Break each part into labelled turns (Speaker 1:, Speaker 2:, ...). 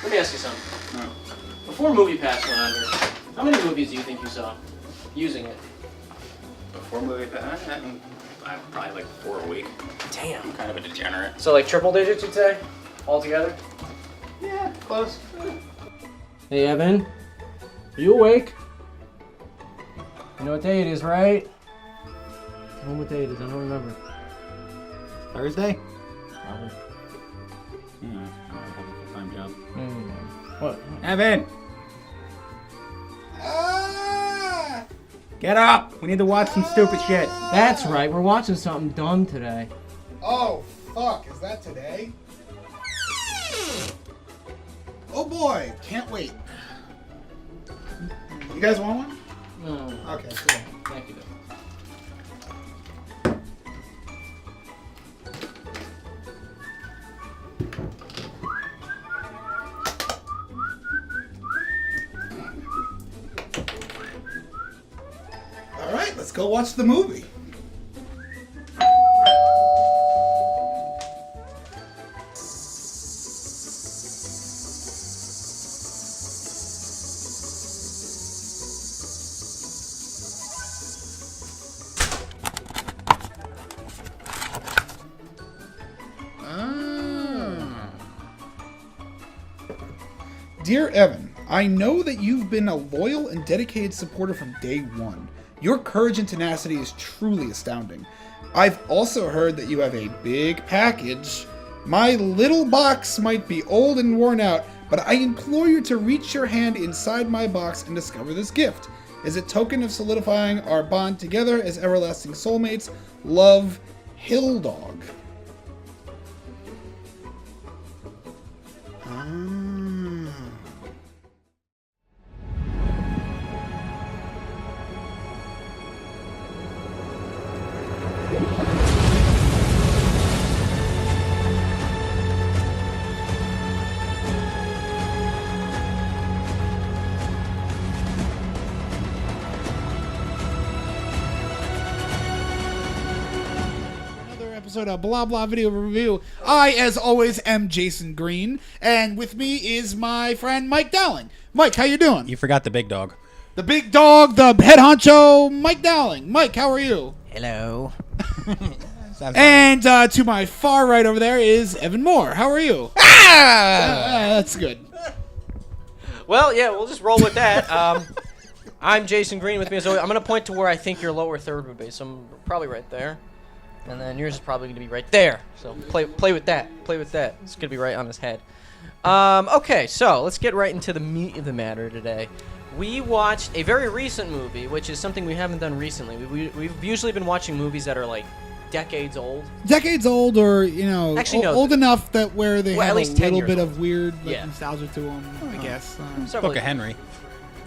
Speaker 1: Let me ask you something. Before MoviePass went under, how many movies do you think you saw using it?
Speaker 2: Before MoviePass? Probably like 4 a week.
Speaker 1: Damn.
Speaker 2: I'm kind of a degenerate.
Speaker 1: So like triple digits, you'd say? Altogether?
Speaker 2: Yeah, close.
Speaker 1: Hey, Evan. Are you awake? You know what day it is, right? Tell me what day it is. I don't remember.
Speaker 2: Thursday?
Speaker 1: Probably.
Speaker 2: Yeah, I have a full-time job.
Speaker 1: What?
Speaker 2: Evan! Get up! We need to watch some stupid shit.
Speaker 1: That's right. We're watching something dumb today.
Speaker 3: Oh, fuck. Is that today? Oh, boy. Can't wait. You guys want one?
Speaker 1: No.
Speaker 3: Okay, cool.
Speaker 1: Thank you.
Speaker 3: All right, let's go watch the movie. Dear Evan, I know that you've been a loyal and dedicated supporter from day one. Your courage and tenacity is truly astounding. I've also heard that you have a big package. My little box might be old and worn out, but I implore you to reach your hand inside my box and discover this gift. As a token of solidifying our bond together as everlasting soulmates, love, Hilldog. Episode of Blah Blah Video Review. I, as always, am Jason Green, and with me is my friend Mike Dowling. Mike, how you doing?
Speaker 2: You forgot the big dog.
Speaker 3: The big dog, the head honcho, Mike Dowling. Mike, how are you?
Speaker 2: Hello.
Speaker 3: And to my far right over there is Evan Moore. How are you? That's good.
Speaker 1: Well, yeah, we'll just roll with that. I'm Jason Green. With me as always. I'm going to point to where I think your lower third would be, so I'm probably right there. And then yours is probably going to be right there. So play with that. Play with that. It's going to be right on his head. Okay, so let's get right into the meat of the matter today. We watched a very recent movie, which is something we haven't done recently. We've usually been watching movies that are like decades old.
Speaker 3: Decades old, or
Speaker 1: Actually, no,
Speaker 3: old enough that where they have
Speaker 1: at
Speaker 3: a
Speaker 1: least 10
Speaker 3: little bit
Speaker 1: old.
Speaker 3: of weird
Speaker 1: Yeah.
Speaker 3: nostalgia to them, I guess.
Speaker 1: Several-
Speaker 2: Book of Henry.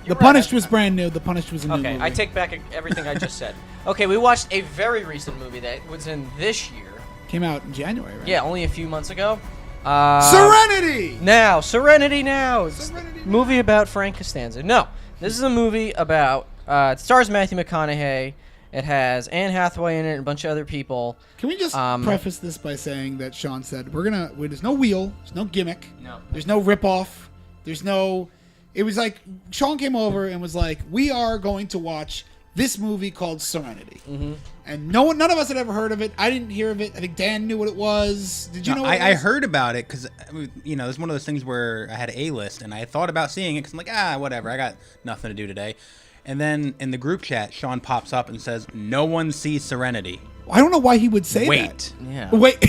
Speaker 3: The Punished was brand new. The Punished was a new
Speaker 1: Okay,
Speaker 3: movie.
Speaker 1: I take back everything I just said. Okay, we watched a very recent movie that was in this year.
Speaker 3: Came out in January, right?
Speaker 1: Yeah, only a few months ago.
Speaker 3: Serenity!
Speaker 1: Serenity now. It's
Speaker 3: Serenity
Speaker 1: a movie about Frank Costanza. No, this is a movie about, it stars Matthew McConaughey. It has Anne Hathaway in it and a bunch of other people.
Speaker 3: Can we just preface this by saying that Sean said, there's no wheel, there's no gimmick, there's no ripoff, there's no... It was like, Sean came over and was like, we are going to watch this movie called Serenity. Mm-hmm. And none of us had ever heard of it. I didn't hear of it. I think Dan knew what it was. Did you know what it was?
Speaker 2: I heard about it because, it's one of those things where I had an A-list and I thought about seeing it because I'm like, whatever. I got nothing to do today. And then in the group chat, Sean pops up and says, no one sees Serenity.
Speaker 3: I don't know why he would say that.
Speaker 2: Wait.
Speaker 1: Yeah.
Speaker 3: Wait.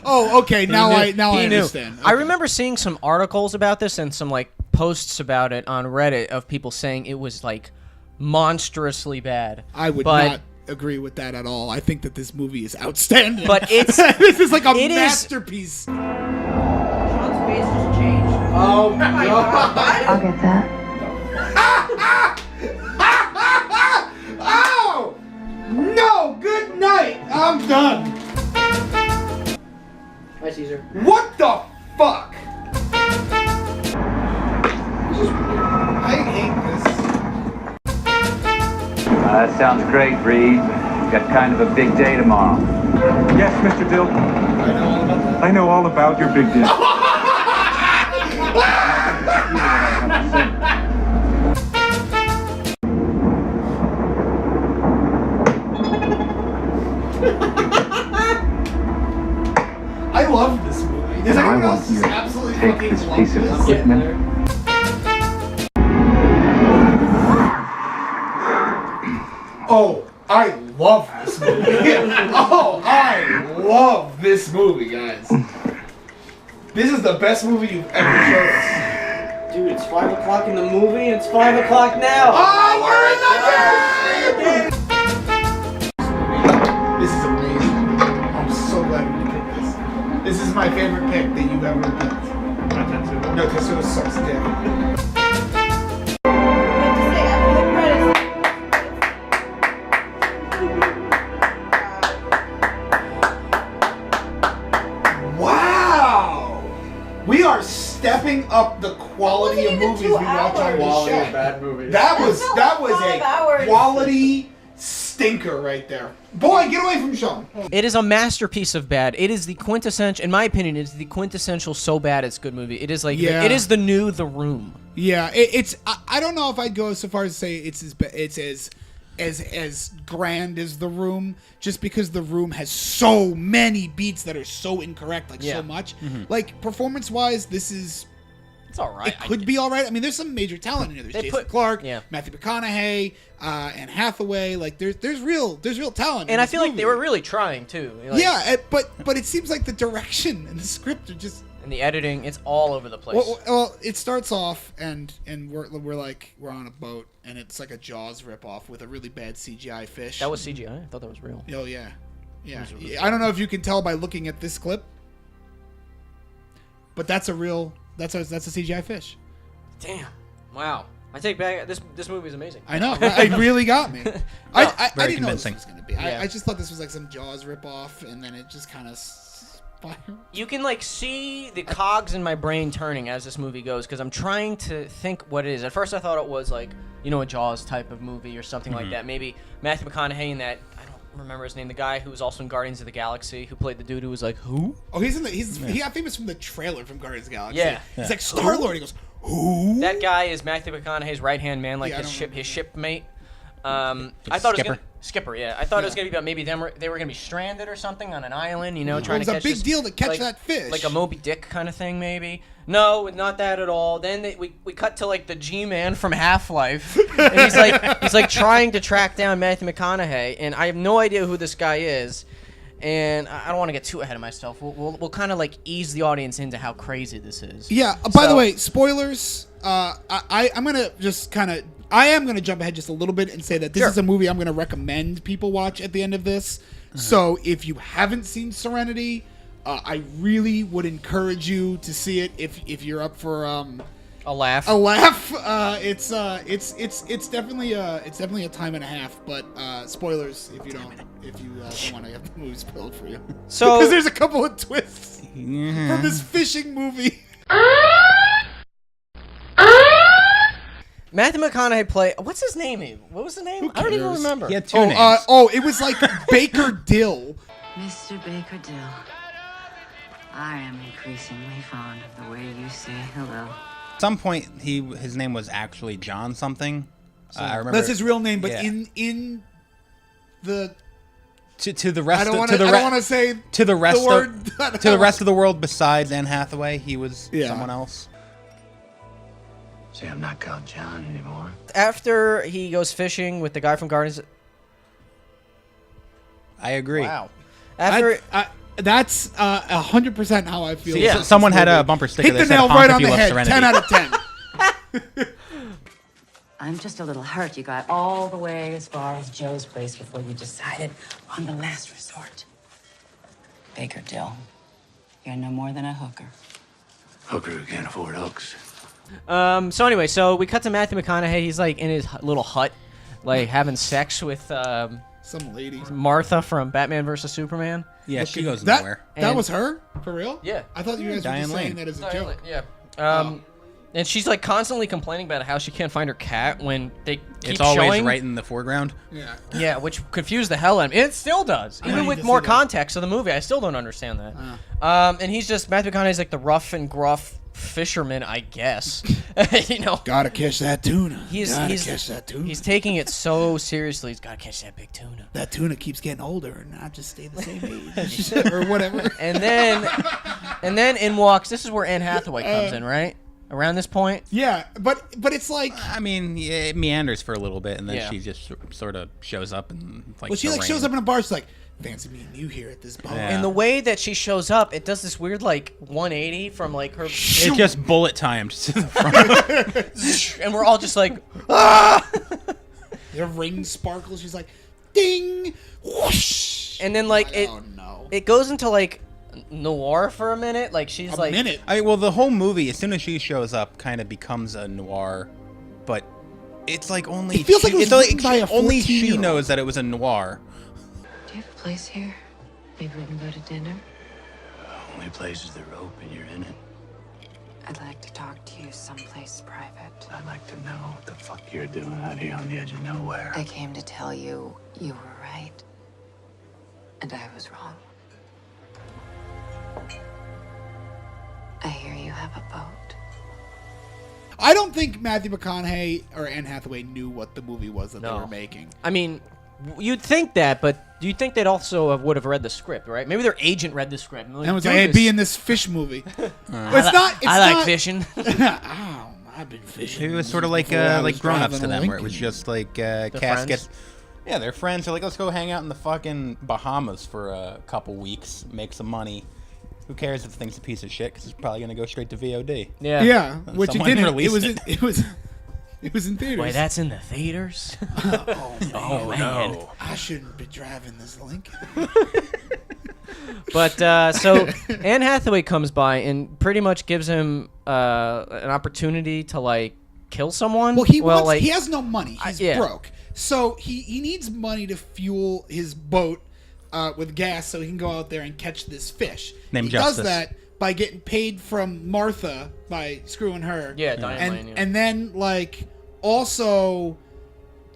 Speaker 3: Oh, okay. Now I understand. Okay.
Speaker 1: I remember seeing some articles about this and some like posts about it on Reddit of people saying it was like monstrously bad.
Speaker 3: I would not agree with that at all. I think that this movie is outstanding.
Speaker 1: But it's
Speaker 3: this is like a masterpiece.
Speaker 4: Sean's face just changed.
Speaker 3: Oh my God.
Speaker 5: I'll get that.
Speaker 3: Oh no! Good night. I'm done.
Speaker 1: Hi, Caesar.
Speaker 3: What the fuck? I hate this.
Speaker 6: That sounds great, Reed. You've got kind of a big day tomorrow.
Speaker 7: Yes, Mr. Dill.
Speaker 3: I know all about that.
Speaker 7: I know all about your big day.
Speaker 3: love this movie. Does
Speaker 6: Now I
Speaker 3: anyone
Speaker 6: want
Speaker 3: else
Speaker 6: you
Speaker 3: just
Speaker 6: to
Speaker 3: absolutely
Speaker 6: take
Speaker 3: fucking
Speaker 6: this
Speaker 3: love
Speaker 6: piece of
Speaker 3: this?
Speaker 6: equipment.
Speaker 3: Oh, I love this movie. Oh, I love this movie, guys. This is the best movie you've ever showed us.
Speaker 1: Dude, it's 5 o'clock in the movie. It's 5 o'clock now.
Speaker 3: Oh, we're in the game! This is amazing. I'm so glad we picked this. This is my favorite pick that you've ever picked. No, Tetsuo sucks dick.
Speaker 4: You have to say after the credits.
Speaker 3: Wow! We are stepping up the quality of
Speaker 4: It wasn't even
Speaker 3: movies
Speaker 4: 2
Speaker 3: we watch on this
Speaker 5: Quality
Speaker 3: show.
Speaker 5: of bad movies.
Speaker 3: That was
Speaker 4: felt like 5
Speaker 3: a
Speaker 4: hours.
Speaker 3: quality stinker right there. Boy, get away from Sean.
Speaker 1: It is a masterpiece of bad. It is the quintessential, in my opinion, it's the quintessential so bad it's good movie. It is like,
Speaker 3: Yeah.
Speaker 1: it is the new The Room.
Speaker 3: Yeah, it's. I don't know if I'd go so far as to say it's as grand as The Room, just because The Room has so many beats that are so incorrect, like
Speaker 1: Yeah.
Speaker 3: so much. Like performance wise, this is.
Speaker 1: It's all right.
Speaker 3: It could be all right. I mean, there's some major talent in here. There's
Speaker 1: They
Speaker 3: Jason
Speaker 1: put-
Speaker 3: Clarke,
Speaker 1: yeah.
Speaker 3: Matthew McConaughey, and Hathaway. Like there's real talent. in
Speaker 1: And I
Speaker 3: this
Speaker 1: feel like they
Speaker 3: movie.
Speaker 1: were really trying too. Like,
Speaker 3: Yeah, but it seems like the direction and the script are just.
Speaker 1: And the editing, it's all over the place.
Speaker 3: Well, it starts off and we're on a boat and it's like a Jaws ripoff with a really bad CGI fish.
Speaker 1: That was CGI. I thought that was real.
Speaker 3: Oh yeah. I don't know if you can tell by looking at this clip, but that's a CGI fish.
Speaker 1: Damn. Wow. I take back this movie is amazing.
Speaker 3: I know. It really got me. I
Speaker 2: very
Speaker 3: didn't know this
Speaker 2: convincing.
Speaker 3: was gonna be.
Speaker 1: Yeah.
Speaker 3: I just thought this was like some Jaws ripoff, and then it just kind of.
Speaker 1: You can like see the cogs in my brain turning as this movie goes because I'm trying to think what it is. At first I thought it was like, you know, a Jaws type of movie or something like that. Maybe Matthew McConaughey and that, I don't remember his name, the guy who was also in Guardians of the Galaxy who played the dude who was like, who?
Speaker 3: Oh, he got famous from the trailer from Guardians of the Galaxy.
Speaker 1: Yeah.
Speaker 3: He's like Star-Lord. He goes, who?
Speaker 1: That guy is Matthew McConaughey's right-hand man, like
Speaker 3: Yeah, I
Speaker 1: his
Speaker 3: don't
Speaker 1: shipmate. I thought it was
Speaker 2: Skipper.
Speaker 1: gonna Skipper, yeah. I thought it was gonna be about maybe they were gonna be stranded or something on an island, you know, trying
Speaker 3: It was
Speaker 1: to
Speaker 3: a
Speaker 1: catch
Speaker 3: big
Speaker 1: this-
Speaker 3: deal to catch
Speaker 1: like-
Speaker 3: that fish.
Speaker 1: like a Moby Dick kind of thing, maybe. No, not that at all. Then we cut to like the G-Man from Half-Life, and he's like trying to track down Matthew McConaughey, and I have no idea who this guy is. And I don't want to get too ahead of myself. We'll kind of like ease the audience into how crazy this is.
Speaker 3: Yeah. By the
Speaker 1: So-
Speaker 3: way, spoilers. I'm gonna just kind of. I am gonna jump ahead just a little bit and say that this
Speaker 1: Sure.
Speaker 3: is a movie I'm gonna recommend people watch at the end of this. So if you haven't seen Serenity, I really would encourage you to see it if you're up for
Speaker 1: A laugh.
Speaker 3: a laugh. It's definitely a time and a half. But spoilers if you don't want to have the movie spoiled for you.
Speaker 1: So-
Speaker 3: because there's a couple of twists from this fishing movie.
Speaker 1: Matthew McConaughey play. What's his name? What was the name? I don't even
Speaker 3: cares?
Speaker 1: remember.
Speaker 2: He had two names.
Speaker 3: It was like Baker Dill.
Speaker 7: Mr. Baker Dill, I am increasingly fond of the way you say hello.
Speaker 2: At some point, his name was actually John something. I remember.
Speaker 3: That's his real name, but
Speaker 2: Yeah.
Speaker 3: in the
Speaker 2: to the rest
Speaker 3: I don't
Speaker 2: of
Speaker 3: want
Speaker 2: to
Speaker 3: to
Speaker 2: the
Speaker 3: I don't want to say
Speaker 2: to the rest
Speaker 3: the word,
Speaker 2: of to the rest of the world besides Anne Hathaway, he was
Speaker 3: Yeah.
Speaker 2: someone else.
Speaker 6: See, I'm not called John anymore.
Speaker 1: After he goes fishing with the guy from Guardians.
Speaker 2: I agree.
Speaker 1: Wow. After
Speaker 3: That's 100% how I feel.
Speaker 2: See,
Speaker 1: Yeah.
Speaker 2: someone had a bumper sticker
Speaker 3: Hit
Speaker 2: that
Speaker 3: the
Speaker 2: said
Speaker 3: nail
Speaker 2: "Honk
Speaker 3: right
Speaker 2: if
Speaker 3: on
Speaker 2: you
Speaker 3: the
Speaker 2: love
Speaker 3: head.
Speaker 2: Serenity."
Speaker 3: 10 out of 10.
Speaker 7: I'm just a little hurt you got all the way as far as Joe's place before you decided on the last resort. Baker Dill, you're no more than a hooker.
Speaker 6: Hooker who can't afford hooks.
Speaker 1: So anyway, so we cut to Matthew McConaughey. He's like in his little hut, like having sex with
Speaker 3: Some lady.
Speaker 1: Martha from Batman vs Superman.
Speaker 2: Yeah, she goes
Speaker 3: That
Speaker 2: nowhere.
Speaker 3: that
Speaker 1: And-
Speaker 3: was her? For real?
Speaker 1: Yeah.
Speaker 3: I thought you guys were
Speaker 2: Diane
Speaker 3: just saying
Speaker 2: Lane.
Speaker 3: that as a joke.
Speaker 1: Yeah. And she's like constantly complaining about how she can't find her cat when they keep
Speaker 2: It's always
Speaker 1: showing.
Speaker 2: right in the foreground.
Speaker 3: Yeah.
Speaker 1: Yeah, which confused the hell out of me. It still does.
Speaker 3: don't
Speaker 1: Even
Speaker 3: need
Speaker 1: with
Speaker 3: to
Speaker 1: more
Speaker 3: see that.
Speaker 1: context of the movie, I still don't understand that. And he's just, Matthew McConaughey's like the rough and gruff fisherman, I guess. You know,
Speaker 3: Gotta catch that tuna.
Speaker 1: he's
Speaker 3: catch that tuna.
Speaker 1: he's taking it so seriously. He's got to catch that big tuna.
Speaker 3: That tuna keeps getting older and not just stay the same age or whatever.
Speaker 1: And then in walks, this is where Anne Hathaway comes in, right? Around this point?
Speaker 3: Yeah, but it's like,
Speaker 2: I mean, yeah, it meanders for a little bit, and then
Speaker 1: Yeah.
Speaker 2: she just sort of shows up and like.
Speaker 3: well, she
Speaker 2: the
Speaker 3: like shows
Speaker 2: rain.
Speaker 3: up in a bar. She's like, fancy meeting you here at this bar.
Speaker 2: Yeah.
Speaker 1: And the way that she shows up, it does this weird like 180 from like her,
Speaker 2: It just bullet timed to the front.
Speaker 1: and we're all just like, ah!
Speaker 3: Their ring sparkles. She's like, ding, whoosh.
Speaker 1: And then like
Speaker 3: Oh no.
Speaker 1: it goes into like noir for a minute. Like she's
Speaker 3: A
Speaker 1: like,
Speaker 3: minute.
Speaker 2: Well, the whole movie, as soon as she shows up, kind of becomes a noir, but it's like only
Speaker 3: It feels like it was
Speaker 2: it's like
Speaker 3: written by a
Speaker 2: only she
Speaker 3: 14-year-old.
Speaker 2: knows that it was a noir.
Speaker 7: Do you have a place here? Maybe we can go to dinner?
Speaker 5: Only places that are open, you're in it.
Speaker 7: I'd like to talk to you someplace private.
Speaker 5: I'd like to know what the fuck you're doing out here on the edge of nowhere.
Speaker 7: I came to tell you you were right. And I was wrong. I hear you have a boat.
Speaker 3: I don't think Matthew McConaughey or Anne Hathaway knew what the movie was that they
Speaker 1: No.
Speaker 3: were making.
Speaker 1: I mean, you'd think that, but do you think they'd also would have read the script, right? Maybe their agent read the script.
Speaker 3: And was like, hey, be in this fish movie. But it's not. It's
Speaker 1: I like
Speaker 3: not,
Speaker 1: fishing.
Speaker 3: Ow, I've been fishing.
Speaker 2: It was sort of like
Speaker 3: before I was
Speaker 2: Grown Ups to
Speaker 3: driving a
Speaker 2: them, where it was
Speaker 3: Lincoln.
Speaker 2: just like Cass
Speaker 1: friends?
Speaker 2: gets. Yeah, they're friends. They're like, let's go hang out in the fucking Bahamas for a couple weeks, make some money. Who cares if the thing's a piece of shit? Because it's probably gonna go straight to VOD.
Speaker 1: Yeah.
Speaker 3: Yeah, which it
Speaker 2: Someone
Speaker 3: didn't.
Speaker 2: released
Speaker 3: It was. It was in theaters.
Speaker 1: Wait, that's in the theaters?
Speaker 3: Oh
Speaker 1: man.
Speaker 2: no.
Speaker 3: I shouldn't be driving this Lincoln.
Speaker 1: But so Anne Hathaway comes by and pretty much gives him an opportunity to like kill someone.
Speaker 3: Well, he
Speaker 1: like,
Speaker 3: he has no money. He's
Speaker 1: yeah.
Speaker 3: broke. So he needs money to fuel his boat with gas so he can go out there and catch this fish.
Speaker 2: Named
Speaker 3: he
Speaker 2: Justice.
Speaker 3: does that by getting paid from Martha by screwing her.
Speaker 1: Yeah, Diane
Speaker 3: and
Speaker 1: Lane, yeah.
Speaker 3: and then like also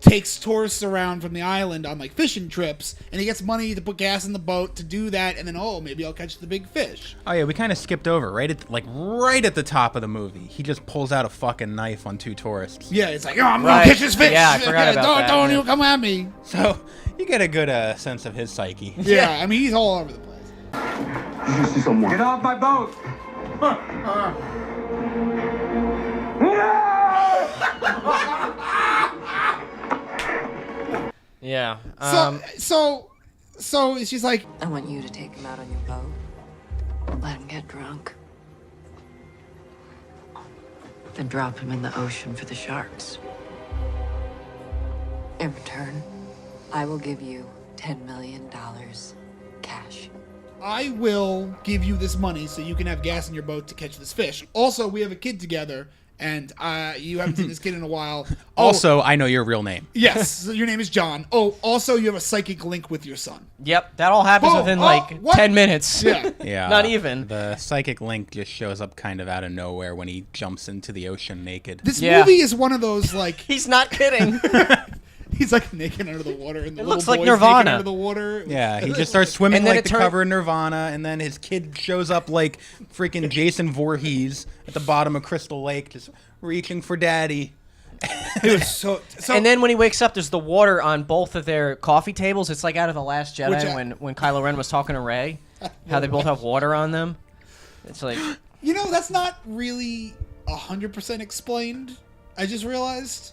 Speaker 3: takes tourists around from the island on like fishing trips, and he gets money to put gas in the boat to do that, and then maybe I'll catch the big fish.
Speaker 2: Oh yeah, we kind of skipped over right at the top of the movie. He just pulls out a fucking knife on two tourists.
Speaker 3: Yeah, it's like, I'm
Speaker 1: Right.
Speaker 3: gonna catch this fish.
Speaker 1: Yeah, I forgot about
Speaker 3: don't,
Speaker 1: that,
Speaker 3: Don't
Speaker 1: yeah.
Speaker 3: you come at me.
Speaker 2: So you get a good sense of his psyche.
Speaker 3: Yeah, I mean he's all over the place.
Speaker 6: Get off my boat!
Speaker 1: Yeah.
Speaker 3: So she's like,
Speaker 7: I want you to take him out on your boat. Let him get drunk. Then drop him in the ocean for the sharks. In return, I will give you $10 million cash.
Speaker 3: I will give you this money so you can have gas in your boat to catch this fish. Also, we have a kid together, and you haven't seen this kid in a while. Oh,
Speaker 2: Also, I know your real name.
Speaker 3: yes, so your name is John. Oh, also, you have a psychic link with your son.
Speaker 1: Yep, that all happens
Speaker 3: Boom.
Speaker 1: within
Speaker 3: Oh,
Speaker 1: like
Speaker 3: what?
Speaker 1: 10 minutes.
Speaker 3: Yeah.
Speaker 2: Yeah.
Speaker 1: Not even.
Speaker 2: The psychic link just shows up kind of out of nowhere when he jumps into the ocean naked.
Speaker 3: This
Speaker 1: Yeah.
Speaker 3: movie is one of those, like,
Speaker 1: He's not kidding.
Speaker 3: he's like naked under the water, and the
Speaker 1: It
Speaker 3: little
Speaker 1: looks like
Speaker 3: boy's
Speaker 1: Nirvana.
Speaker 3: naked under the water.
Speaker 2: Yeah, he just starts swimming
Speaker 1: And then
Speaker 2: like
Speaker 1: it
Speaker 2: the cover of Nirvana, and then his kid shows up like freaking Jason Voorhees at the bottom of Crystal Lake, just reaching for daddy.
Speaker 3: It was so
Speaker 1: And then when he wakes up, there's the water on both of their coffee tables. It's like out of The Last
Speaker 3: Which
Speaker 1: Jedi when Kylo Ren was talking to Rey, how they both have water on them. It's like,
Speaker 3: you know, that's not really 100% explained. I just realized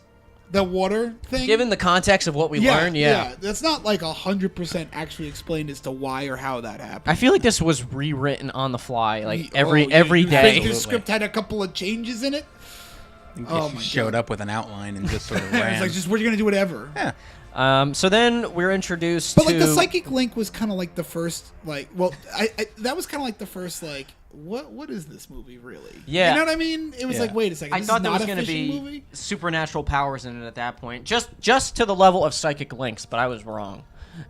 Speaker 3: the water thing.
Speaker 1: given the context of what we learned, yeah.
Speaker 3: That's not like 100% actually explained as to why or how that happened.
Speaker 1: I feel like this was rewritten on the fly, like
Speaker 3: Oh,
Speaker 1: every
Speaker 3: you
Speaker 1: day.
Speaker 3: think the script had a couple of changes in it?
Speaker 2: He
Speaker 3: Oh
Speaker 2: just
Speaker 3: my
Speaker 2: showed
Speaker 3: God.
Speaker 2: up with an outline and just sort of
Speaker 3: It's
Speaker 2: ran.
Speaker 3: like, just we're gonna do whatever.
Speaker 2: Yeah.
Speaker 1: So then we're introduced
Speaker 3: But
Speaker 1: to
Speaker 3: like the psychic link was kind of like the first, like, well, I that was kind of like the first, like, what is this movie really?
Speaker 1: Yeah.
Speaker 3: You know what I mean? It was
Speaker 2: Yeah.
Speaker 3: like, wait a second,
Speaker 1: I
Speaker 3: this
Speaker 1: thought
Speaker 3: is
Speaker 1: there
Speaker 3: not
Speaker 1: was
Speaker 3: a
Speaker 1: going to
Speaker 3: fishing
Speaker 1: be
Speaker 3: movie?
Speaker 1: supernatural powers in it at that point, just to the level of psychic links, but I was wrong.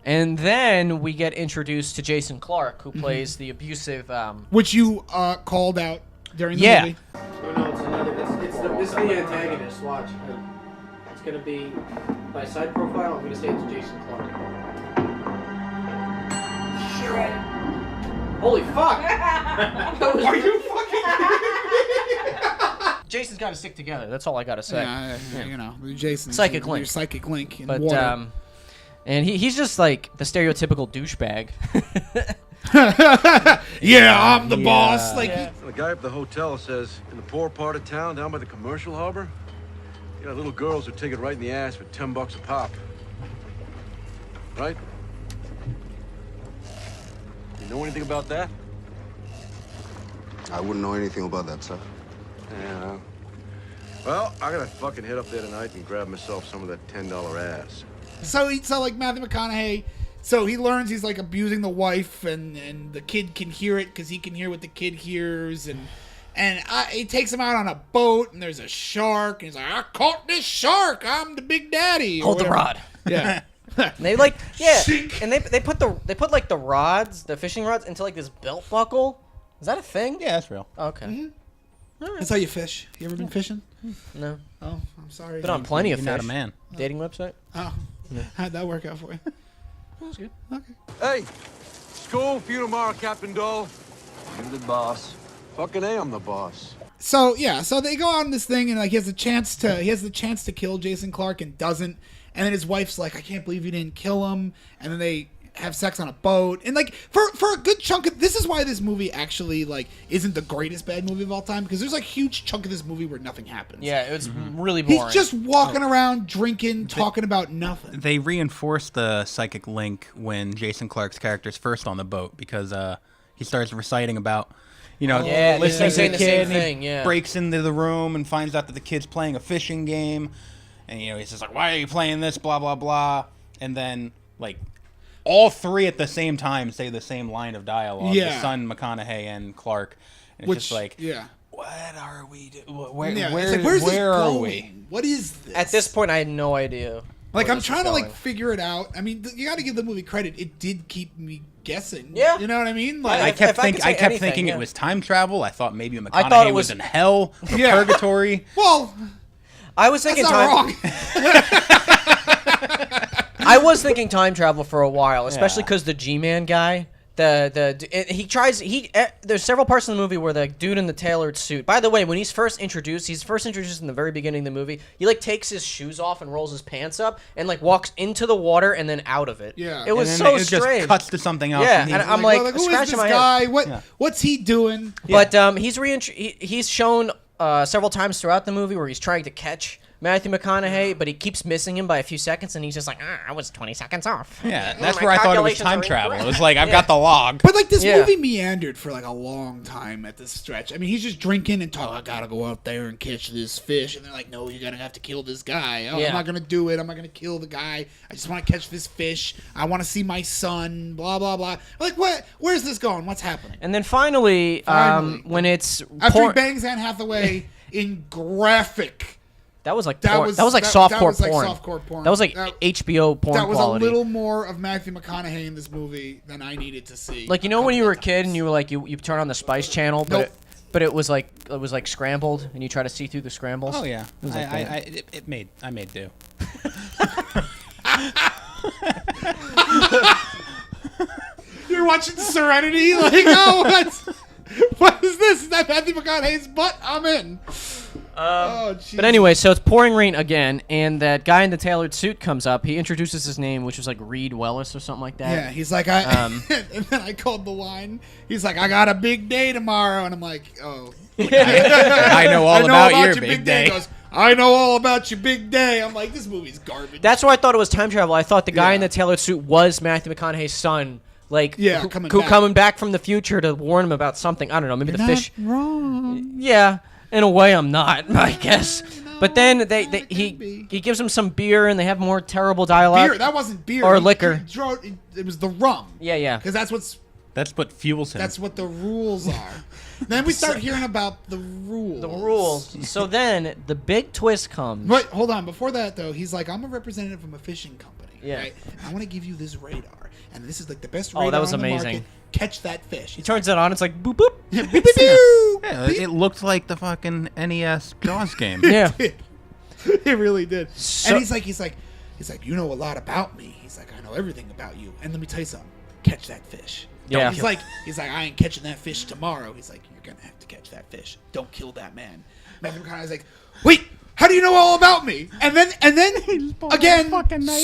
Speaker 1: And then we get introduced to Jason Clarke, who plays the abusive.
Speaker 3: Which you called out during the
Speaker 1: Yeah.
Speaker 3: movie.
Speaker 8: Oh no, it's another.
Speaker 1: This is the antagonist. Watch. It's gonna be by side profile. I'm gonna say it's Jason Clarke. Holy fuck!
Speaker 3: Are you fucking
Speaker 1: Jason's got to stick together. That's all I gotta say.
Speaker 3: Yeah, you know, Jason's
Speaker 1: Psychic
Speaker 3: your
Speaker 1: link.
Speaker 3: psychic link in
Speaker 1: But
Speaker 3: water.
Speaker 1: and he's just like the stereotypical douchebag.
Speaker 3: Yeah, I'm the boss. Like,
Speaker 1: Yeah.
Speaker 8: The guy at the hotel says, in the poor part of town, down by the commercial harbor, you got little girls who take it right in the ass for $10 a pop. Right? You know anything about that?
Speaker 9: I wouldn't know anything about that, sir.
Speaker 8: Yeah. Well, I gotta fucking head up there tonight and grab myself some of that $10 ass.
Speaker 3: so like Matthew McConaughey. So he learns he's like abusing the wife, and the kid can hear it because he can hear what the kid hears, and he takes him out on a boat, and there's a shark, and he's like, I caught this shark. I'm the big daddy. or
Speaker 1: Hold the
Speaker 3: whatever.
Speaker 1: rod.
Speaker 3: Yeah.
Speaker 1: And they like
Speaker 3: Sink.
Speaker 1: and they put like the rods, the fishing rods, into like this belt buckle. Is that a thing?
Speaker 2: Yeah, that's real.
Speaker 1: Okay.
Speaker 3: That's how you fish. You ever been fishing?
Speaker 1: No.
Speaker 3: Oh, I'm sorry.
Speaker 1: Been on plenty of
Speaker 2: You're not
Speaker 1: fish.
Speaker 2: a man.
Speaker 1: Dating website.
Speaker 3: Oh, how'd that work out for you?
Speaker 1: That was good.
Speaker 3: Okay.
Speaker 8: Hey, school for you tomorrow, Captain Dole.
Speaker 5: You're the boss.
Speaker 8: Fucking A, I'm the boss.
Speaker 3: So yeah, so they go on this thing, and like he has the chance to kill Jason Clarke and doesn't, and then his wife's like, I can't believe you didn't kill him, and then they have sex on a boat, and like for a good chunk of this is why this movie actually like isn't the greatest bad movie of all time, because there's like huge chunk of this movie where nothing happens.
Speaker 1: Yeah, it was really boring.
Speaker 3: He's just walking around drinking, talking about nothing.
Speaker 2: They reinforced the psychic link when Jason Clarke's character's first on the boat because he starts reciting about,
Speaker 1: Yeah,
Speaker 2: listening to
Speaker 1: saying
Speaker 2: the
Speaker 1: the same
Speaker 2: kid, and he
Speaker 1: thing, yeah.
Speaker 2: breaks into the room and finds out that the kid's playing a fishing game, and he's just like, why are you playing this, blah blah blah, and then like all three at the same time say the same line of dialogue.
Speaker 3: Yeah.
Speaker 2: The son, McConaughey, and Clarke, and it's just like,
Speaker 3: yeah.
Speaker 2: what are we doing? Where,
Speaker 3: Yeah,
Speaker 2: where,
Speaker 3: it's like, where's this
Speaker 2: where are
Speaker 3: going?
Speaker 2: we?
Speaker 3: What is this?
Speaker 1: At this point, I had no idea.
Speaker 3: Like,
Speaker 1: where
Speaker 3: I'm
Speaker 1: this
Speaker 3: trying
Speaker 1: was
Speaker 3: to, like,
Speaker 1: going.
Speaker 3: figure it out. I mean, you got to give the movie credit. It did keep me guessing.
Speaker 1: Yeah.
Speaker 3: You know what I mean? Like,
Speaker 2: I kept
Speaker 1: if I could say
Speaker 2: thinking
Speaker 1: anything, yeah.
Speaker 2: it was time travel. I thought maybe
Speaker 1: thought
Speaker 2: McConaughey
Speaker 1: it
Speaker 2: was
Speaker 1: was-
Speaker 2: in hell or
Speaker 3: Yeah.
Speaker 2: purgatory.
Speaker 3: well,
Speaker 1: I was
Speaker 3: that's
Speaker 1: thinking
Speaker 3: not
Speaker 1: time.
Speaker 3: wrong.
Speaker 1: I was thinking time travel for a while, especially
Speaker 2: Yeah.
Speaker 1: because the G-Man guy. There's several parts in the movie where the dude in the tailored suit. By the way, when he's first introduced in the very beginning of the movie. He like takes his shoes off and rolls his pants up and like walks into the water and then out of it.
Speaker 3: Yeah.
Speaker 1: it was
Speaker 2: and
Speaker 1: so
Speaker 2: then it
Speaker 1: strange.
Speaker 2: just cuts to something else.
Speaker 1: Yeah,
Speaker 2: and
Speaker 1: and
Speaker 2: he's
Speaker 1: I'm like
Speaker 3: who is this
Speaker 1: scratching my
Speaker 3: guy?
Speaker 1: head.
Speaker 3: What's he doing?
Speaker 1: But he's shown several times throughout the movie where he's trying to catch Matthew McConaughey, but he keeps missing him by a few seconds, and he's just like, I was 20 seconds off.
Speaker 2: yeah,
Speaker 1: Oh,
Speaker 2: that's
Speaker 1: my
Speaker 2: where I thought it was
Speaker 1: calculations
Speaker 2: time
Speaker 1: are
Speaker 2: travel.
Speaker 1: incorrect.
Speaker 2: It was like, I've
Speaker 1: Yeah.
Speaker 2: got the log.
Speaker 3: But like this
Speaker 1: Yeah.
Speaker 3: movie meandered for like a long time at this stretch. I mean, he's just drinking and talking. I gotta go out there and catch this fish, and they're like, "No, you're gonna have to kill this guy. Oh,
Speaker 1: Yeah.
Speaker 3: I'm not gonna do it. I'm not gonna kill the guy. I just want to catch this fish. I want to see my son. Blah blah blah." Like, what? Where's this going? What's happening?
Speaker 1: And then finally,
Speaker 3: Finally.
Speaker 1: when it's
Speaker 3: After he
Speaker 1: porn,
Speaker 3: bangs Anne Hathaway in graphic.
Speaker 1: that was like
Speaker 3: That
Speaker 1: porn.
Speaker 3: was-
Speaker 1: That was like
Speaker 3: that
Speaker 1: softcore
Speaker 3: was like
Speaker 1: porn.
Speaker 3: softcore porn.
Speaker 1: That was like
Speaker 3: That-
Speaker 1: HBO porn
Speaker 3: That was
Speaker 1: quality.
Speaker 3: a little more of Matthew McConaughey in this movie than I needed to see.
Speaker 1: Like, you know when you were a kid and you were like you turn on the Spice Channel,
Speaker 3: Nope.
Speaker 1: but it was like scrambled and you try to see through the scrambles.
Speaker 2: Oh yeah,
Speaker 1: was like that.
Speaker 2: I made do.
Speaker 3: You're watching Serenity, like, oh, what is this? Is that Matthew McConaughey's butt? I'm in. Oh, jeez.
Speaker 1: But anyway, so it's pouring rain again, and that guy in the tailored suit comes up. He introduces his name, which was like Reed Wellis or something like that.
Speaker 3: Yeah, he's like, and then I called the line. He's like, I got a big day tomorrow, and I'm like, oh.
Speaker 2: I know all about your big day.
Speaker 3: He goes, I know all about your big day. I'm like, this movie's garbage.
Speaker 1: That's why I thought it was time travel. I thought the guy
Speaker 3: Yeah.
Speaker 1: in the tailored suit was Matthew McConaughey's son. Like,
Speaker 3: Yeah,
Speaker 1: who
Speaker 3: coming
Speaker 1: coming
Speaker 3: back.
Speaker 1: back from the future to warn him about something. I don't know, maybe the
Speaker 3: Not
Speaker 1: fish.
Speaker 3: wrong.
Speaker 1: Yeah, in a way, I'm not, I guess. But then
Speaker 3: it could
Speaker 1: he
Speaker 3: be.
Speaker 1: gives him some beer, and they have more terrible dialogue.
Speaker 3: Beer. That wasn't beer.
Speaker 1: Or
Speaker 3: He-
Speaker 1: liquor.
Speaker 3: It was the rum.
Speaker 1: Yeah, yeah.
Speaker 3: Because that's
Speaker 2: That's what fuels him.
Speaker 3: what the rules are. Then we start hearing about the rules.
Speaker 1: The rules. So then the big twist comes.
Speaker 3: Wait, hold on. Before that, though, he's like, I'm a representative from a fishing company.
Speaker 1: Yeah.
Speaker 3: Right? I want to give you this radar. And this is like the best
Speaker 1: Oh,
Speaker 3: radar
Speaker 1: that was
Speaker 3: on the
Speaker 1: amazing.
Speaker 3: market. Catch that fish.
Speaker 1: He turns it on. It's like boop boop.
Speaker 3: Beep, beep, beep. so
Speaker 2: Yeah,
Speaker 3: big.
Speaker 2: it looked like the fucking NES Jaws game.
Speaker 1: Yeah.
Speaker 3: It really did.
Speaker 1: So-
Speaker 3: And he's like, you know a lot about me. He's like, I know everything about you. And let me tell you something. Catch that fish.
Speaker 1: Yeah.
Speaker 3: He's like, I ain't catching that fish tomorrow. He's like, you're gonna have to catch that fish. Don't kill that man. Matthew McConaughey's like, wait, how do you know all about me? And then again,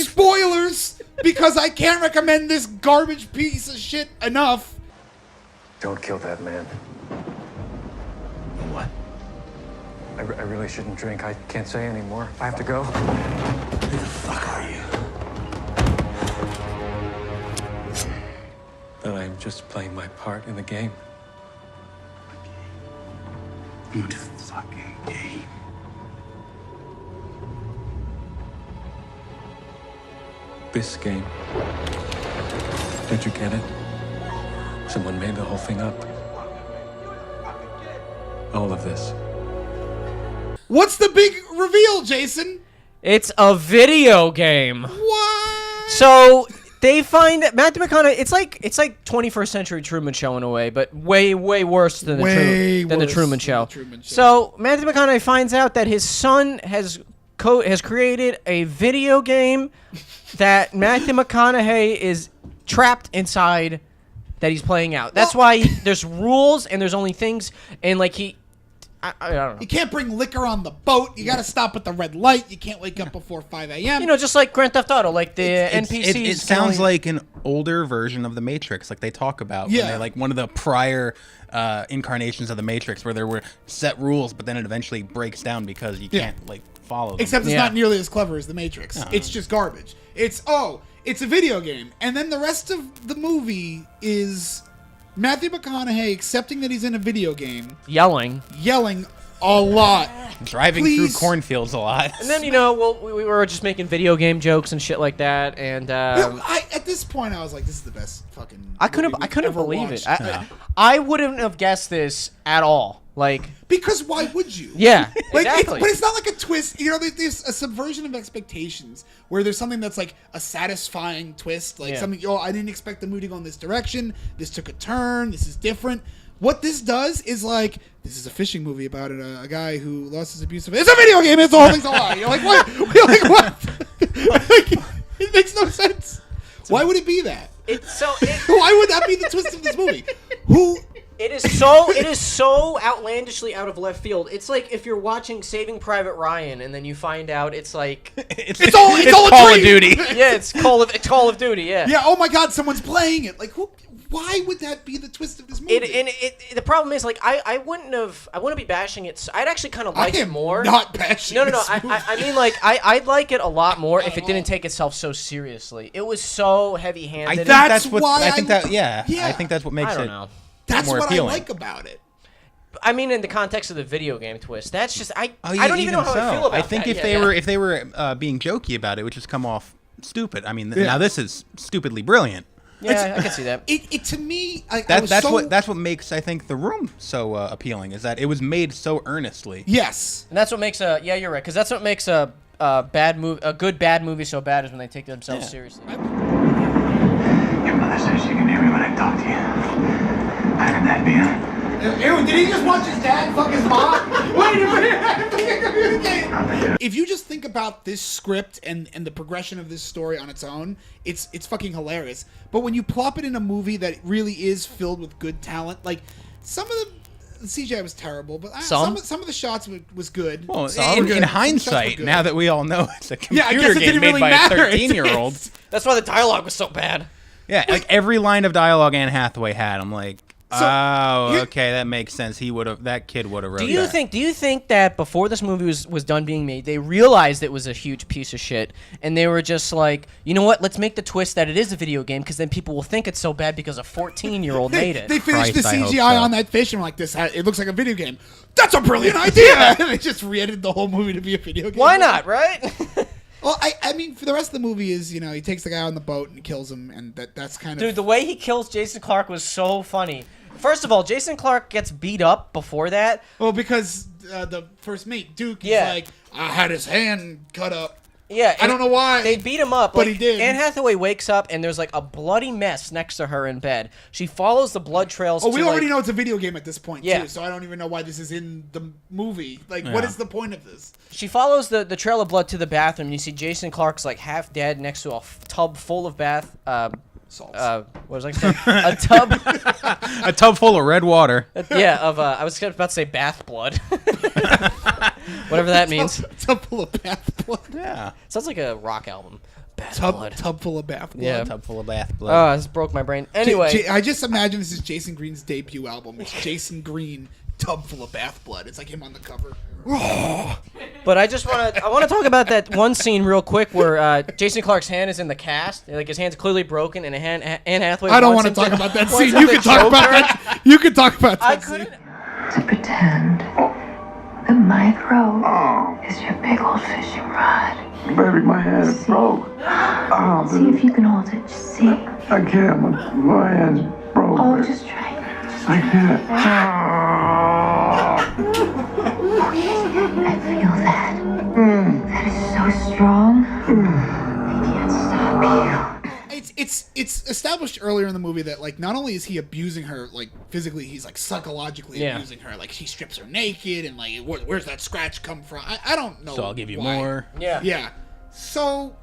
Speaker 3: spoilers, because I can't recommend this garbage piece of shit enough.
Speaker 9: Don't kill that man.
Speaker 5: What?
Speaker 9: I really shouldn't drink. I can't say anymore. I have to go.
Speaker 5: Who the fuck are you?
Speaker 9: That I'm just playing my part in the game.
Speaker 5: What fucking game?
Speaker 9: This game. Don't you get it? Someone made the whole thing up. All of this.
Speaker 3: What's the big reveal, Jason?
Speaker 1: It's a video game.
Speaker 3: What?
Speaker 1: So they find Matthew McConaughey. It's like 21st century Truman Show in a way, but way worse than the Truman Show. So Matthew McConaughey finds out that his son has created a video game that Matthew McConaughey is trapped inside that he's playing out. That's why there's rules and there's only things and like I don't know.
Speaker 3: You can't bring liquor on the boat. You got to stop at the red light. You can't wake up before 5 a.m.
Speaker 1: You know, just like Grand Theft Auto, like the NPCs.
Speaker 2: It sounds like an older version of the Matrix, like they talk about.
Speaker 3: Yeah.
Speaker 2: When they're like one of the prior incarnations of the Matrix, where there were set rules, but then it eventually breaks down because you can't like follow them.
Speaker 3: Except it's not nearly as clever as the Matrix. It's just garbage. It's a video game, and then the rest of the movie is Matthew McConaughey accepting that he's in a video game,
Speaker 1: yelling
Speaker 3: a lot,
Speaker 2: driving through cornfields a lot.
Speaker 1: And then we were just making video game jokes and shit like that, and
Speaker 3: at this point I was like, this is the best fucking.
Speaker 1: I couldn't believe it. I wouldn't have guessed this at all. Like,
Speaker 3: because why would you?
Speaker 1: Yeah,
Speaker 3: like,
Speaker 1: exactly.
Speaker 3: But it's not like a twist. You know, there's a subversion of expectations where there's something that's like a satisfying twist, like something. Oh, I didn't expect the movie to go in this direction. This took a turn. This is different. What this does is like, this is a fishing movie about it. A guy who lost his abuse of it. It's a video game. It's the whole thing's a lie. You're like, what? You're like, what? Like, it makes no sense. Why would it be that? Why would that be the twist of this movie?
Speaker 1: It is so outlandishly out of left field. It's like if you're watching Saving Private Ryan and then you find out it's like
Speaker 3: it's all
Speaker 2: Call of Duty.
Speaker 1: Yeah, it's Call of Duty. Yeah.
Speaker 3: Yeah. Oh my God, someone's playing it. Like, who? Why would that be the twist of this movie?
Speaker 1: The problem is, like, I wouldn't be bashing it. I'd actually kind of like it more.
Speaker 3: Not bashing.
Speaker 1: No. I mean, like, I'd like it a lot more if it didn't take itself so seriously. It was so heavy-handed.
Speaker 2: I think that's what makes it.
Speaker 3: That's
Speaker 2: more
Speaker 3: what
Speaker 2: appealing.
Speaker 3: I like about it.
Speaker 1: I mean, in the context of the video game twist, that's just I don't even know how I feel about
Speaker 2: I think
Speaker 1: that.
Speaker 2: if they were being jokey about it, it would just come off stupid. I mean, now this is stupidly brilliant.
Speaker 1: Yeah, I can see that.
Speaker 3: It to me,
Speaker 2: that's what makes, I think, The Room so appealing, is that it was made so earnestly.
Speaker 3: Yes,
Speaker 1: and that's what makes you're right, because that's what makes a good bad movie so bad is when they take themselves seriously.
Speaker 5: Your mother says she can hear me when I talk to you. How can that be, huh?
Speaker 3: Ew, did he just watch his dad fuck his mom? Wait a minute. If you just think about this script and the progression of this story on its own, it's fucking hilarious. But when you plop it in a movie that really is filled with good talent, like some of the CGI was terrible, but some of the shots was good.
Speaker 2: Well, in hindsight, now that we all know it's a computer
Speaker 3: I guess
Speaker 2: game made
Speaker 3: really
Speaker 2: by
Speaker 3: matter.
Speaker 2: a 13-year-old.
Speaker 1: That's why the dialogue was so bad.
Speaker 2: Yeah, like every line of dialogue Anne Hathaway had, I'm like, okay, that makes sense. That kid would have wrote that.
Speaker 1: Do you think that before this movie was done being made, they realized it was a huge piece of shit, and they were just like, you know what? Let's make the twist that it is a video game, because then people will think it's so bad because a 14-year-old made it.
Speaker 3: They finished the CGI on that fish and were like, it looks like a video game. That's a brilliant idea. And they just re-edited the whole movie to be a video game.
Speaker 1: Why not, right?
Speaker 3: Well, I mean, for the rest of the movie is, he takes the guy on the boat and kills him, and that's kind of...
Speaker 1: Dude, the way he kills Jason Clarke was so funny. First of all, Jason Clarke gets beat up before that.
Speaker 3: Well, because the first mate, Duke, is like, I had his hand cut up.
Speaker 1: Yeah,
Speaker 3: I don't know why.
Speaker 1: They beat him up,
Speaker 3: but he did.
Speaker 1: Anne Hathaway wakes up and there's like a bloody mess next to her in bed. She follows the blood trails.
Speaker 3: Oh, we
Speaker 1: to,
Speaker 3: already
Speaker 1: like,
Speaker 3: know it's a video game at this point,
Speaker 1: Yeah.
Speaker 3: too, so I don't even know why this is in the movie. Like, what is the point of this?
Speaker 1: She follows the trail of blood to the bathroom. And you see Jason Clarke's like half dead next to a tub full of
Speaker 3: Salts.
Speaker 1: what was I saying? A tub.
Speaker 2: A tub full of red water.
Speaker 1: Yeah, I was about to say bath blood. Whatever that means.
Speaker 3: Tub full of bath blood.
Speaker 2: Yeah.
Speaker 1: Sounds like a rock album. Bath blood.
Speaker 3: Tub full of bath blood.
Speaker 1: Yeah.
Speaker 2: Tub full of bath blood.
Speaker 1: Oh, this broke my brain. Anyway.
Speaker 3: I just imagine this is Jason Green's debut album. It's Jason Green, Tub Full of Bath Blood. It's like him on the cover.
Speaker 1: But I want to talk about that one scene real quick where Jason Clarke's hand is in the cast. Like his hand's clearly broken, and Anne Hathaway.
Speaker 3: I don't want to talk about that scene. You can talk about that. You can talk about that scene.
Speaker 4: To pretend that my throat is your big old fishing rod.
Speaker 5: Baby, my hand broke.
Speaker 4: See if you can hold it. Just see.
Speaker 5: I can't. My hand's broke.
Speaker 4: Oh, just try.
Speaker 5: I can't.
Speaker 4: I feel that. That is so strong. I can't stop you.
Speaker 3: It's established earlier in the movie that like not only is he abusing her like physically, he's like psychologically abusing her. Like he strips her naked and like where's that scratch come from? I don't know.
Speaker 2: So I'll give you
Speaker 3: why.
Speaker 2: more.
Speaker 1: Yeah.
Speaker 3: Yeah. So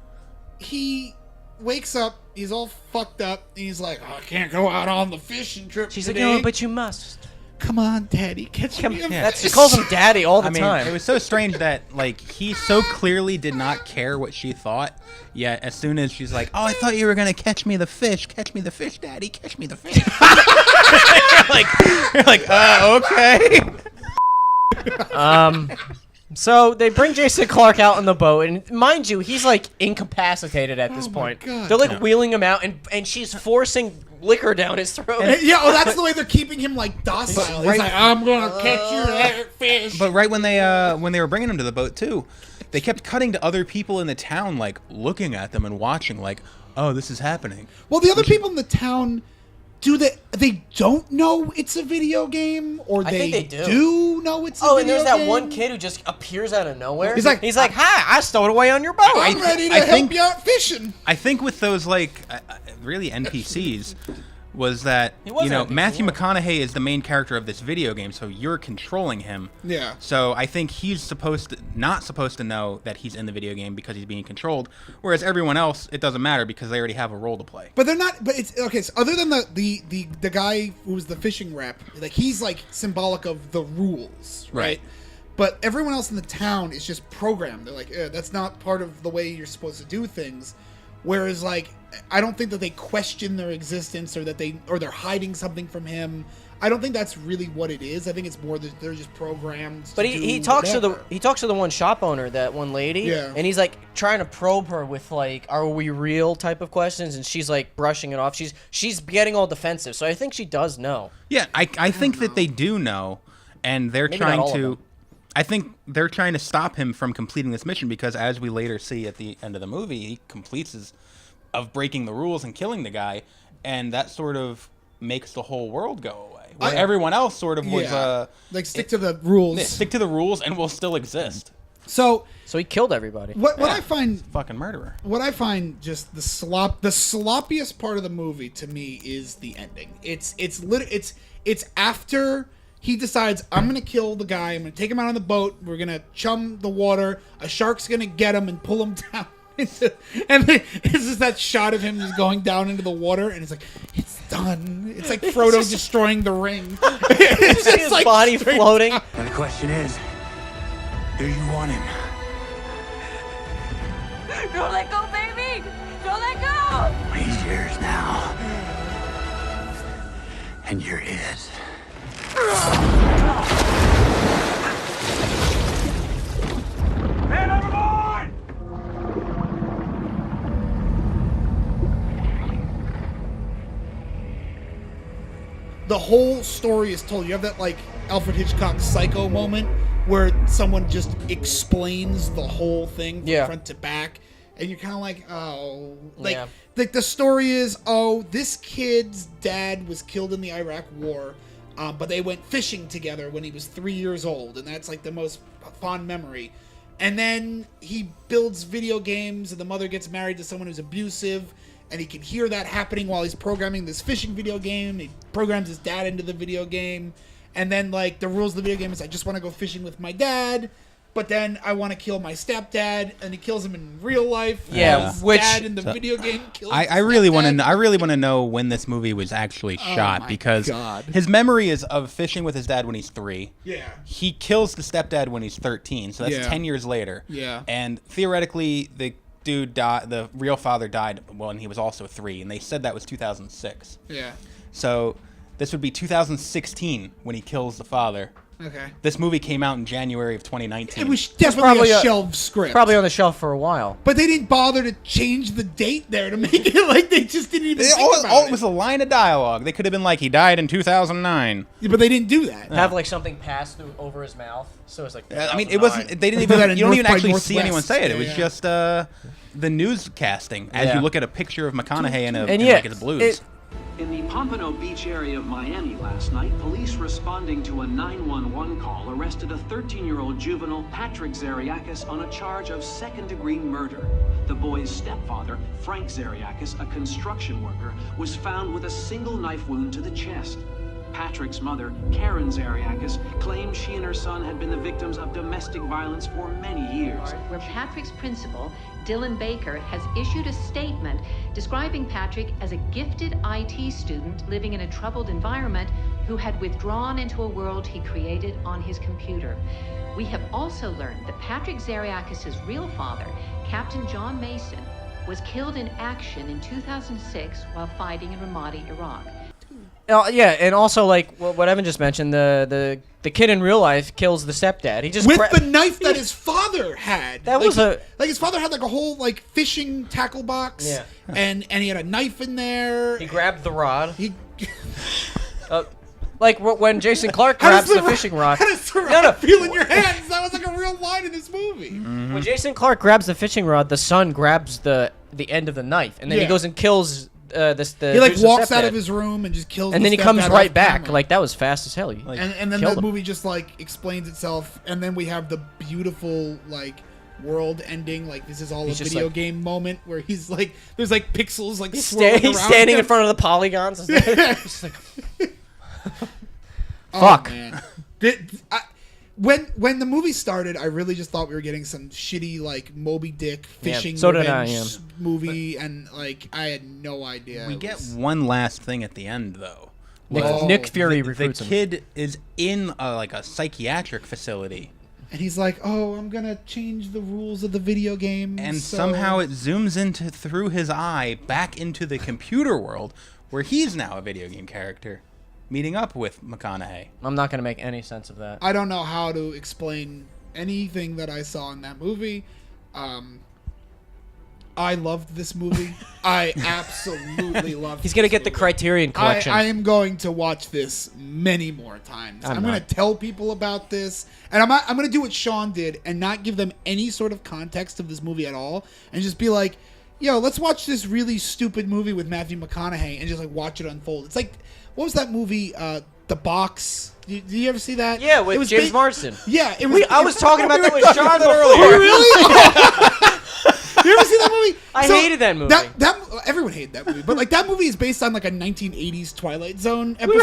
Speaker 3: he wakes up. He's all fucked up. And he's like, I can't go out on the fishing trip.
Speaker 1: She's
Speaker 3: today.
Speaker 1: like, no, but you must.
Speaker 3: Come on, Daddy, catch me.
Speaker 1: She calls him Daddy all the
Speaker 2: I mean,
Speaker 1: time.
Speaker 2: it was so strange that like he so clearly did not care what she thought. Yet as soon as she's like, "Oh, I thought you were gonna catch me the fish, Daddy, catch me the fish." you're like, okay.
Speaker 1: So they bring Jason Clarke out on the boat, and mind you, he's like incapacitated at this point.
Speaker 3: God.
Speaker 1: They're like wheeling him out, and she's forcing liquor down his throat.
Speaker 3: Yeah, that's the way they're keeping him like docile. He's like, I'm gonna catch you that fish.
Speaker 2: But right when they were bringing him to the boat too, they kept cutting to other people in the town, like looking at them and watching, like, oh, this is happening.
Speaker 3: Well, the other people in the town, they don't know it's a video game, or
Speaker 1: I think they do.
Speaker 3: do know it's a video game?
Speaker 1: And there's that one kid who just appears out of nowhere.
Speaker 3: He's like,
Speaker 1: hi, I stowed away on your boat.
Speaker 3: I'm ready to help you out fishing.
Speaker 2: I think with those like really NPCs was that Matthew McConaughey is the main character of this video game, so you're controlling him.
Speaker 3: Yeah.
Speaker 2: So I think he's not supposed to know that he's in the video game because he's being controlled, whereas everyone else it doesn't matter because they already have a role to play.
Speaker 3: But they're not. But it's okay. So other than the guy who was the fishing rep, like he's like symbolic of the rules, right? But everyone else in the town is just programmed. They're like, that's not part of the way you're supposed to do things. Whereas, like, I don't think that they question their existence or that they're hiding something from him. I don't think that's really what it is. I think it's more that they're just programmed.
Speaker 1: But he talks to the one shop owner, that one lady,
Speaker 3: Yeah.
Speaker 1: and he's like trying to probe her with like, "Are we real?" type of questions, and she's like brushing it off. She's getting all defensive, so I think she does know.
Speaker 2: Yeah, I think that they do know, and they're
Speaker 1: Maybe not
Speaker 2: trying
Speaker 1: all of
Speaker 2: to.
Speaker 1: them.
Speaker 2: I think they're trying to stop him from completing this mission because, as we later see at the end of the movie, he completes of breaking the rules and killing the guy, and that sort of makes the whole world go away. Where everyone else sort of was
Speaker 3: like stick to the rules.
Speaker 2: Yeah, stick to the rules, and will still exist.
Speaker 3: So
Speaker 1: he killed everybody.
Speaker 3: What I find
Speaker 2: fucking murderer.
Speaker 3: What I find just the sloppiest part of the movie to me is the ending. It's after he decides, I'm going to kill the guy. I'm going to take him out on the boat. We're going to chum the water. A shark's going to get him and pull him down. And it's just that shot of him just going down into the water. And it's like, it's done. It's like Frodo destroying the ring. It's
Speaker 1: just his like body floating.
Speaker 5: And the question is, do you want him?
Speaker 4: Don't let go, baby! Don't let go!
Speaker 5: He's yours now. And you're his. Man overboard!
Speaker 3: The whole story is told. You have that like Alfred Hitchcock Psycho moment where someone just explains the whole thing from front to back, and you're kind of like, oh, like the story is, oh, this kid's dad was killed in the Iraq War. But they went fishing together when he was 3 years old, and that's like the most fond memory. And then he builds video games, and the mother gets married to someone who's abusive, and he can hear that happening while he's programming this fishing video game. He programs his dad into the video game, and then like the rules of the video game is I just want to go fishing with my dad, but then I want to kill my stepdad, and he kills him in real life.
Speaker 1: Yeah,
Speaker 3: his
Speaker 1: which
Speaker 3: dad in the video game kills.
Speaker 2: I really want to. I really want to know when this movie was actually shot
Speaker 3: my
Speaker 2: because
Speaker 3: God.
Speaker 2: his memory is of fishing with his dad when he's 3.
Speaker 3: Yeah.
Speaker 2: He kills the stepdad when he's 13, so that's
Speaker 3: Yeah.
Speaker 2: 10 years later.
Speaker 3: Yeah.
Speaker 2: And theoretically, the dude died. The real father died when he was also 3, and they said that was 2006.
Speaker 3: Yeah.
Speaker 2: So this would be 2016 when he kills the father.
Speaker 3: Okay.
Speaker 2: This movie came out in January of 2019.
Speaker 3: It was definitely
Speaker 1: probably
Speaker 3: a
Speaker 1: a-
Speaker 3: shelved script.
Speaker 1: Probably on the shelf for a while.
Speaker 3: But they didn't bother to change the date there to make it like they just didn't even think about
Speaker 2: It was a line of dialogue. They could have been like, he died in 2009.
Speaker 3: Yeah, but they didn't do that.
Speaker 1: Have like something pass through over his mouth, so it's like.
Speaker 2: I mean, it wasn't. They didn't
Speaker 3: They do that
Speaker 2: even.
Speaker 3: in
Speaker 2: You don't
Speaker 3: North
Speaker 2: even
Speaker 3: by
Speaker 2: actually see
Speaker 3: Northwest.
Speaker 2: anyone say it. It was
Speaker 3: Yeah.
Speaker 2: just the newscasting as
Speaker 1: Yeah.
Speaker 2: you look at a picture of McConaughey in
Speaker 1: And
Speaker 2: like his blues.
Speaker 10: In the Pompano Beach area of Miami last night, police responding to a 911 call arrested a 13-year-old juvenile, Patrick Zariakis, on a charge of second-degree murder. The boy's stepfather, Frank Zariakis, a construction worker, was found with a single knife wound to the chest. Patrick's mother, Karen Zariakis, claimed she and her son had been the victims of domestic violence for many years.
Speaker 11: Where Patrick's principal, Dylan Baker, has issued a statement describing Patrick as a gifted IT student living in a troubled environment who had withdrawn into a world he created on his computer. We have also learned that Patrick Zariakis' real father, Captain John Mason, was killed in action in 2006 while fighting in Ramadi, Iraq.
Speaker 1: Yeah, and also like what Evan just mentioned, the kid in real life kills the stepdad. He just
Speaker 3: with the knife that his father had.
Speaker 1: That
Speaker 3: like,
Speaker 1: was a
Speaker 3: like his father had like a whole like fishing tackle box.
Speaker 1: Yeah.
Speaker 3: And he had a knife in there.
Speaker 1: He grabbed the rod.
Speaker 3: He
Speaker 1: like when Jason Clarke grabs the fishing rod.
Speaker 3: How does the rod feel in your hands? That was like a real line in this movie.
Speaker 1: When Jason Clarke grabs the fishing rod, the son grabs the end of the knife, and then he goes and kills
Speaker 3: he like walks out of his room and just kills.
Speaker 1: And then he comes right back. Like that was fast as hell. He,
Speaker 3: and then the movie just like explains itself, and then we have the beautiful like world ending. Like this is all
Speaker 1: He's
Speaker 3: a
Speaker 1: just
Speaker 3: video
Speaker 1: like-
Speaker 3: game moment where he's like there's like pixels like
Speaker 1: he's
Speaker 3: swirling
Speaker 1: he's
Speaker 3: around
Speaker 1: standing
Speaker 3: him.
Speaker 1: in front of the polygons. And stuff. Just like,
Speaker 3: Oh,
Speaker 1: fuck.
Speaker 3: Man. When the movie started, I really just thought we were getting some shitty like Moby Dick fishing
Speaker 1: so did I,
Speaker 3: revenge movie, and like I had no idea.
Speaker 2: We
Speaker 3: it
Speaker 2: get
Speaker 3: was-
Speaker 2: one last thing at the end, though.
Speaker 1: Nick Fury
Speaker 2: the
Speaker 1: recruits him.
Speaker 2: kid is in like a psychiatric facility,
Speaker 3: and he's like, "Oh, I'm gonna change the rules of the video game,"
Speaker 2: and
Speaker 3: so-
Speaker 2: somehow it zooms into through his eye back into the computer world, where he's now a video game character, meeting up with McConaughey.
Speaker 1: I'm not gonna make any sense of that.
Speaker 3: I don't know how to explain anything that I saw in that movie. I loved this movie. I absolutely loved.
Speaker 1: He's gonna get the Criterion collection.
Speaker 3: I am going to watch this many more times. I'm going
Speaker 1: not.
Speaker 3: to tell people about this, and I'm going to do what Sean did and not give them any sort of context of this movie at all, and just be like, "Yo, let's watch this really stupid movie with Matthew McConaughey and just like watch it unfold." It's like, what was that movie? The Box. Did you ever see that?
Speaker 1: Yeah, with
Speaker 3: It was
Speaker 1: James Marsden.
Speaker 3: Yeah, it was.
Speaker 1: I was talking about that with Sean
Speaker 3: Oh,
Speaker 1: before.
Speaker 3: really? You ever see that movie?
Speaker 1: I hated that movie.
Speaker 3: That everyone hated that movie, but like that movie is based on like a 1980s Twilight Zone episode.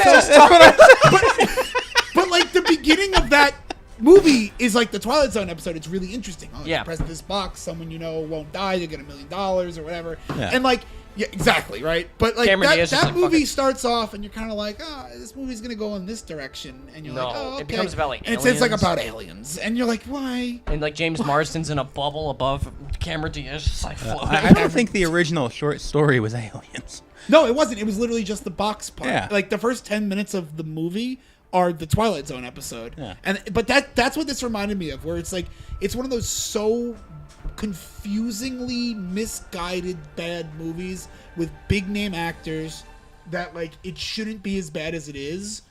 Speaker 3: but like the beginning of that movie is like the Twilight Zone episode. It's really interesting. Oh,
Speaker 1: Yeah.
Speaker 3: you press this box, someone you know won't die. You get $1 million or whatever.
Speaker 2: Yeah.
Speaker 3: And like, yeah, exactly, right? But like
Speaker 1: Cameron Diaz
Speaker 3: that
Speaker 1: is like,
Speaker 3: movie
Speaker 1: fucking-
Speaker 3: starts off, and you're kind of like, oh, this movie's gonna go in this direction, and you're
Speaker 1: No,
Speaker 3: like, oh, okay.
Speaker 1: it becomes about, like,
Speaker 3: and it says like
Speaker 1: aliens.
Speaker 3: about aliens, and you're like, why?
Speaker 1: And like James Marsden's in a bubble above Cameron Diaz, just like floating.
Speaker 2: I don't think the original short story was aliens.
Speaker 3: No, it wasn't. It was literally just the box part.
Speaker 2: Yeah.
Speaker 3: Like the first 10 minutes of the movie are the Twilight Zone episode.
Speaker 2: Yeah.
Speaker 3: But that's what this reminded me of, where it's like it's one of those so confusingly misguided bad movies with big name actors that like it shouldn't be as bad as it is,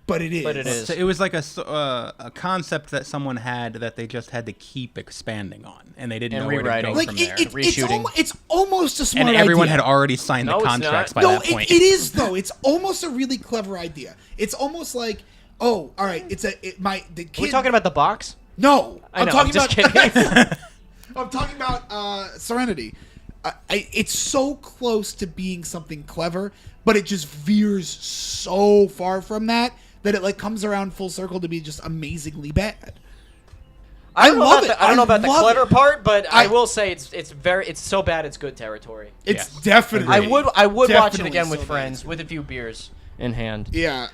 Speaker 3: but it is.
Speaker 1: But it is.
Speaker 2: So it was like a concept that someone had that they just had to keep expanding on, and they didn't
Speaker 1: And
Speaker 2: know where to
Speaker 1: rewriting.
Speaker 2: go
Speaker 3: Like
Speaker 2: from
Speaker 3: it,
Speaker 2: there.
Speaker 1: Reshooting.
Speaker 3: it's almost a smart
Speaker 2: And everyone
Speaker 3: idea.
Speaker 2: had already signed
Speaker 1: No,
Speaker 2: the
Speaker 1: it's
Speaker 2: contracts
Speaker 1: not.
Speaker 2: by
Speaker 3: No,
Speaker 2: that point.
Speaker 3: it is though. It's almost a really clever idea. It's almost like, oh, all right, the kid.
Speaker 1: Are we talking about The Box?
Speaker 3: No,
Speaker 1: I know, I'm just kidding.
Speaker 3: I'm talking about Serenity. It's so close to being something clever, but it just veers so far from that it like comes around full circle to be just amazingly bad. I love it.
Speaker 1: I don't know about the clever part, but I will say it's so bad it's good territory.
Speaker 3: It's definitely.
Speaker 1: I would watch it
Speaker 3: definitely
Speaker 1: again with
Speaker 3: so
Speaker 1: friends
Speaker 3: bad.
Speaker 1: with a few beers in hand.
Speaker 3: Yeah.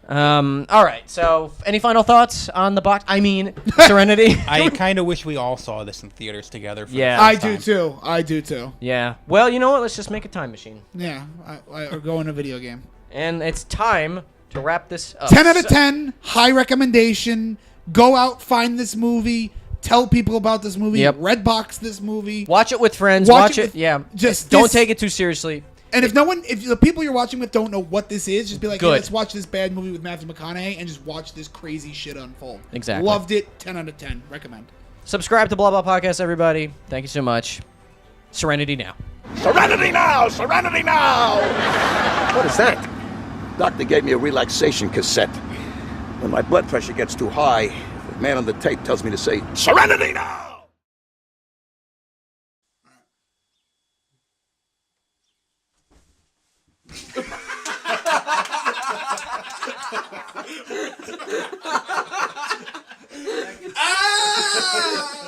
Speaker 1: All right. So, any final thoughts on the box? I mean, Serenity.
Speaker 2: I kind of wish we all saw this in theaters together. For
Speaker 1: Yeah,
Speaker 2: the
Speaker 3: I
Speaker 2: first
Speaker 3: do
Speaker 2: time.
Speaker 3: too. I do too.
Speaker 1: Yeah. Well, you know what? Let's just make a time machine.
Speaker 3: Yeah. Or go in a video game.
Speaker 1: And it's time to wrap this up.
Speaker 3: 10 out of 10. High recommendation. Go out, find this movie. Tell people about this movie.
Speaker 1: Yep.
Speaker 3: Redbox this movie.
Speaker 1: Watch it with friends.
Speaker 3: Watch it
Speaker 1: Watch it. Yeah.
Speaker 3: just
Speaker 1: don't
Speaker 3: this-
Speaker 1: take it too seriously.
Speaker 3: And if the people you're watching with don't know what this is, just be like, hey,
Speaker 1: Good.
Speaker 3: let's watch this bad movie with Matthew McConaughey and just watch this crazy shit unfold.
Speaker 1: Exactly.
Speaker 3: Loved it. 10 out of 10. Recommend.
Speaker 1: Subscribe to Blah Blah Podcast, everybody. Thank you so much. Serenity now.
Speaker 12: Serenity now! Serenity now!
Speaker 13: What is that? Doctor gave me a relaxation cassette. When my blood pressure gets too high, the man on the tape tells me to say,
Speaker 12: Serenity now!
Speaker 3: Ah!